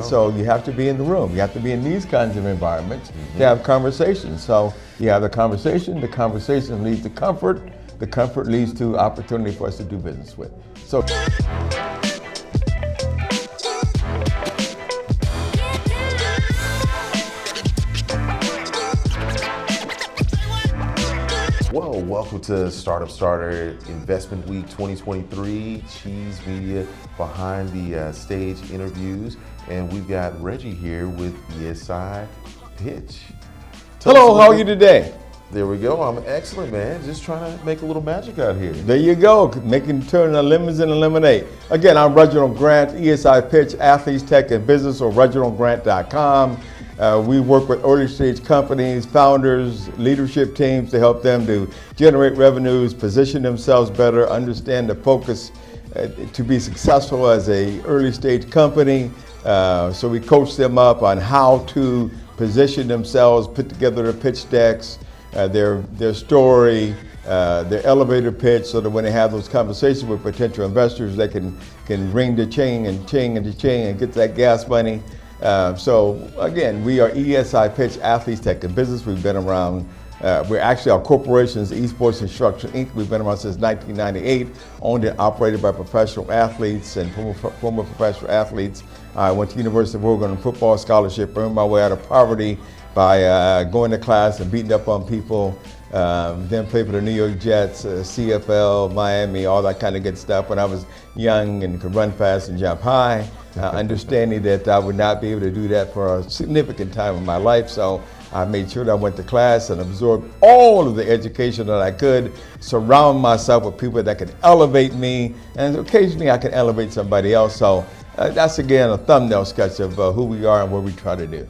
And so you have to be in the room. You have to be in these kinds of environments to have conversations. So you have the conversation leads to comfort, the comfort leads to opportunity for us to do business with. So. Well, welcome to Startup Starter Investment Week 2023, Cheese Media behind the stage interviews. And we've got Reggie here with ESI Pitch. Hello, how are you today? There we go. I'm excellent, man. Just trying to make a little magic out here. There you go, turn the lemons into lemonade. Again, I'm Reginald Grant, ESI Pitch, Athletes, Tech, and Business, or ReginaldGrant.com. We work with early stage companies, founders, leadership teams to help them to generate revenues, position themselves better, understand the focus to be successful as a early stage company. So we coach them up on how to position themselves, put together their pitch decks, their story, their elevator pitch, so that when they have those conversations with potential investors, they can ring the ching and get that gas money. So again, we are ESI Pitch, Athletes, Tech, and Business. We've been around, our corporation is Esports Instruction Inc. We've been around since 1998, owned and operated by professional athletes and former professional athletes. I went to University of Oregon on a football scholarship, earned my way out of poverty by going to class and beating up on people. Then played for the New York Jets, CFL, Miami, all that kind of good stuff when I was young and could run fast and jump high. Understanding that I would not be able to do that for a significant time in my life, so I made sure that I went to class and absorbed all of the education that I could, surround myself with people that could elevate me, and occasionally I can elevate somebody else. So that's again a thumbnail sketch of who we are and what we try to do.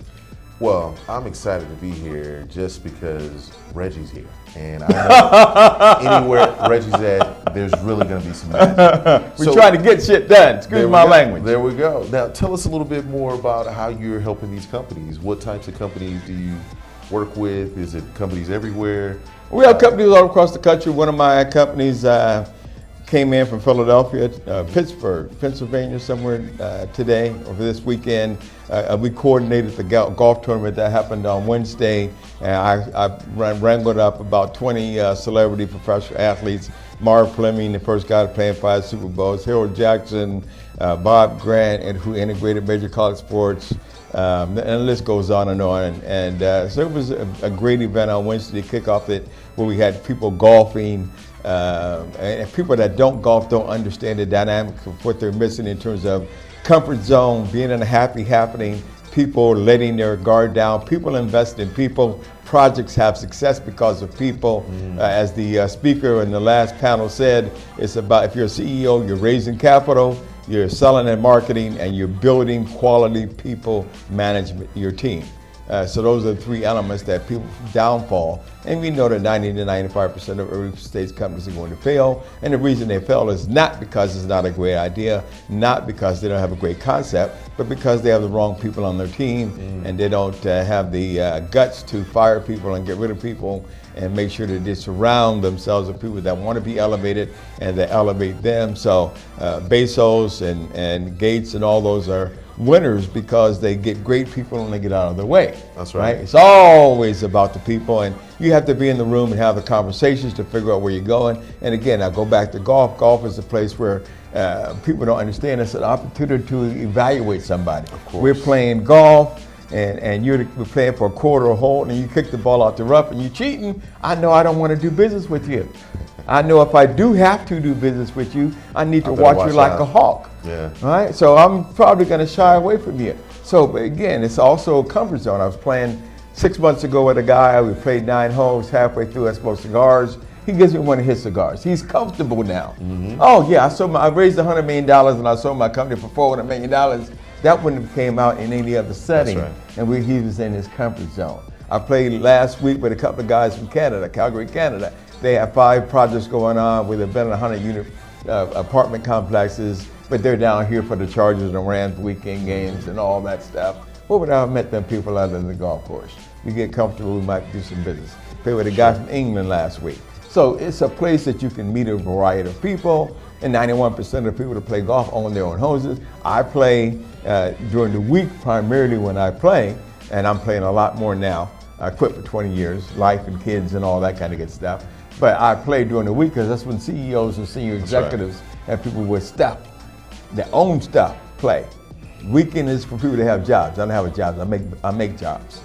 Well, I'm excited to be here just because Reggie's here. And I know anywhere Reggie's at, there's really going to be some magic. We try to get shit done. Excuse my language. There we go. Now, tell us a little bit more about how you're helping these companies. What types of companies do you work with? Is it companies everywhere? We have companies all across the country. One of my companies came in from Philadelphia, Pittsburgh, Pennsylvania, somewhere today or this weekend. We coordinated the golf tournament that happened on Wednesday, and I wrangled up about 20 celebrity professional athletes. Marv Fleming, the first guy to play in 5 Super Bowls, Harold Jackson, Bob Grant, and who integrated major college sports. And the list goes on and on. And so it was a great event on Wednesday to kick off it, where we had people golfing. And people that don't golf don't understand the dynamic of what they're missing in terms of comfort zone, being in a happy happening, people letting their guard down, people invest in people. Projects have success because of people. As the speaker in the last panel said, it's about, if you're a CEO, you're raising capital, you're selling and marketing, and you're building quality people management, your team. So those are the 3 elements that people downfall. And we know that 90 to 95% of early stage companies are going to fail. And the reason they fail is not because it's not a great idea, not because they don't have a great concept, but because they have the wrong people on their team and they don't have the guts to fire people and get rid of people and make sure that they surround themselves with people that want to be elevated and that elevate them. So Bezos and Gates and all those are winners because they get great people and they get out of their way. That's right. It's always about the people, and you have to be in the room and have the conversations to figure out where you're going. And again, I go back to golf. Golf is a place where people don't understand it's an opportunity to evaluate somebody. Of course. We're playing golf, and we're playing for a quarter hole, and you kick the ball out the rough and you're cheating. I know I don't want to do business with you. I know if I do have to do business with you, I need to watch you like a hawk. Yeah. Right? So I'm probably going to shy away from you. So again, it's also a comfort zone. I was playing 6 months ago with a guy. We played 9 holes. Halfway through, I smoked cigars. He gives me one of his cigars. He's comfortable now. Oh yeah, I raised $100 million and I sold my company for $400 million. That wouldn't have came out in any other setting. That's right. And he was in his comfort zone. I played last week with a couple of guys from Canada, Calgary, Canada. They have 5 projects going on with about 100-unit apartment complexes, but they're down here for the Chargers and Rams weekend games and all that stuff. Where would I have met them people other than the golf course? We get comfortable, we might do some business. Played with a guy from England last week. So it's a place that you can meet a variety of people, and 91% of the people that play golf own their own houses. I play during the week primarily when I play, and I'm playing a lot more now. I quit for 20 years, life and kids and all that kind of good stuff. But I play during the week because that's when CEOs and senior executives and people with stuff, their own stuff, play. Weekend is for people that have jobs. I don't have a job. I make jobs.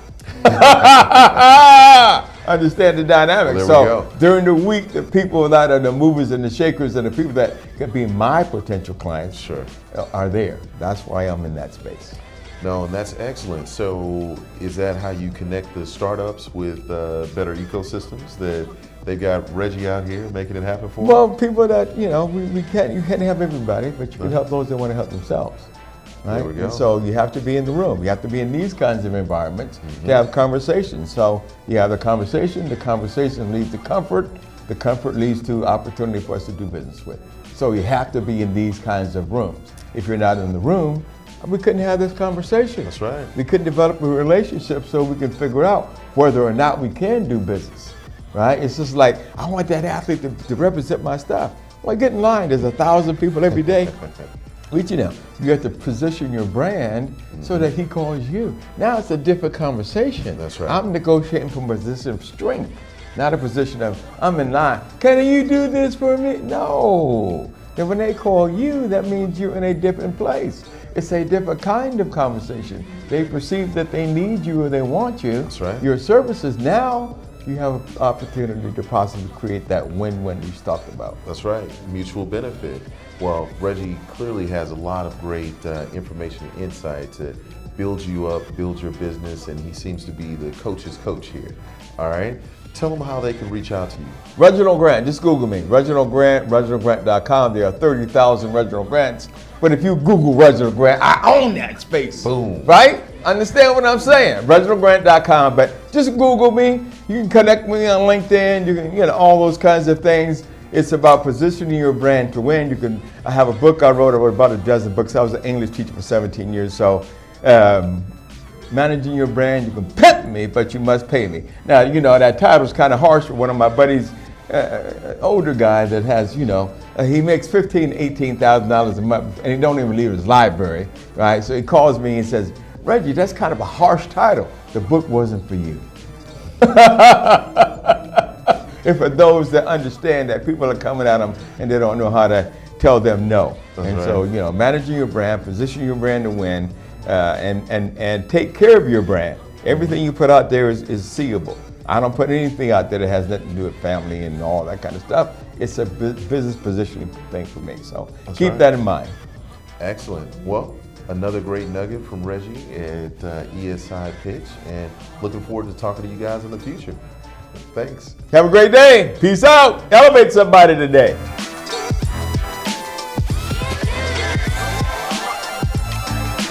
Understand the dynamic. Well, so during the week, the people that are the movers and the shakers and the people that could be my potential clients are there. That's why I'm in that space. No, and that's excellent. So is that how you connect the startups with better ecosystems? That they've got Reggie out here making it happen for them? Well, people that, you can't help everybody, but you can help those that want to help themselves. Right? There we go. And so you have to be in the room. You have to be in these kinds of environments to have conversations. So you have the conversation leads to comfort, the comfort leads to opportunity for us to do business with. So you have to be in these kinds of rooms. If you're not in the room, we couldn't have this conversation. That's right. We couldn't develop a relationship so we can figure out whether or not we can do business, right? It's just like, I want that athlete to represent my stuff. Well, get in line. There's 1,000 people every day. You have to position your brand so that he calls you. Now it's a different conversation. That's right. I'm negotiating from a position of strength, not a position of, I'm in line. Can you do this for me? No. And when they call you, that means you're in a different place. It's a different kind of conversation. They perceive that they need you or they want you. That's right. Your services, now you have an opportunity to possibly create that win-win you talked about. That's right, mutual benefit. Well, Reggie clearly has a lot of great information and insight to build you up, build your business, and he seems to be the coach's coach here. All right? Tell them how they can reach out to you. Reginald Grant, just Google me. Reginald Grant, ReginaldGrant.com. There are 30,000 Reginald Grants. But if you Google Reginald Grant, I own that space. Boom. Right? Understand what I'm saying? ReginaldGrant.com. But just Google me. You can connect me on LinkedIn. You can, all those kinds of things. It's about positioning your brand to win. I have a book I wrote about a dozen books. I was an English teacher for 17 years. So managing your brand, you can pimp me, but you must pay me. Now, that title's kind of harsh for one of my buddies, older guy that has, he makes $15,000 to $18,000 a month, and he don't even leave his library, right? So he calls me and says, Reggie, that's kind of a harsh title. The book wasn't for you. And for those that understand that people are coming at them and they don't know how to tell them no. That's and right. So, managing your brand, position your brand to win, and take care of your brand. Everything you put out there is seeable. I don't put anything out there that has nothing to do with family and all that kind of stuff. It's a business positioning thing for me. So keep that in mind. Excellent. Well, another great nugget from Reggie at ESI Pitch, and looking forward to talking to you guys in the future. Thanks. Have a great day. Peace out. Elevate somebody today.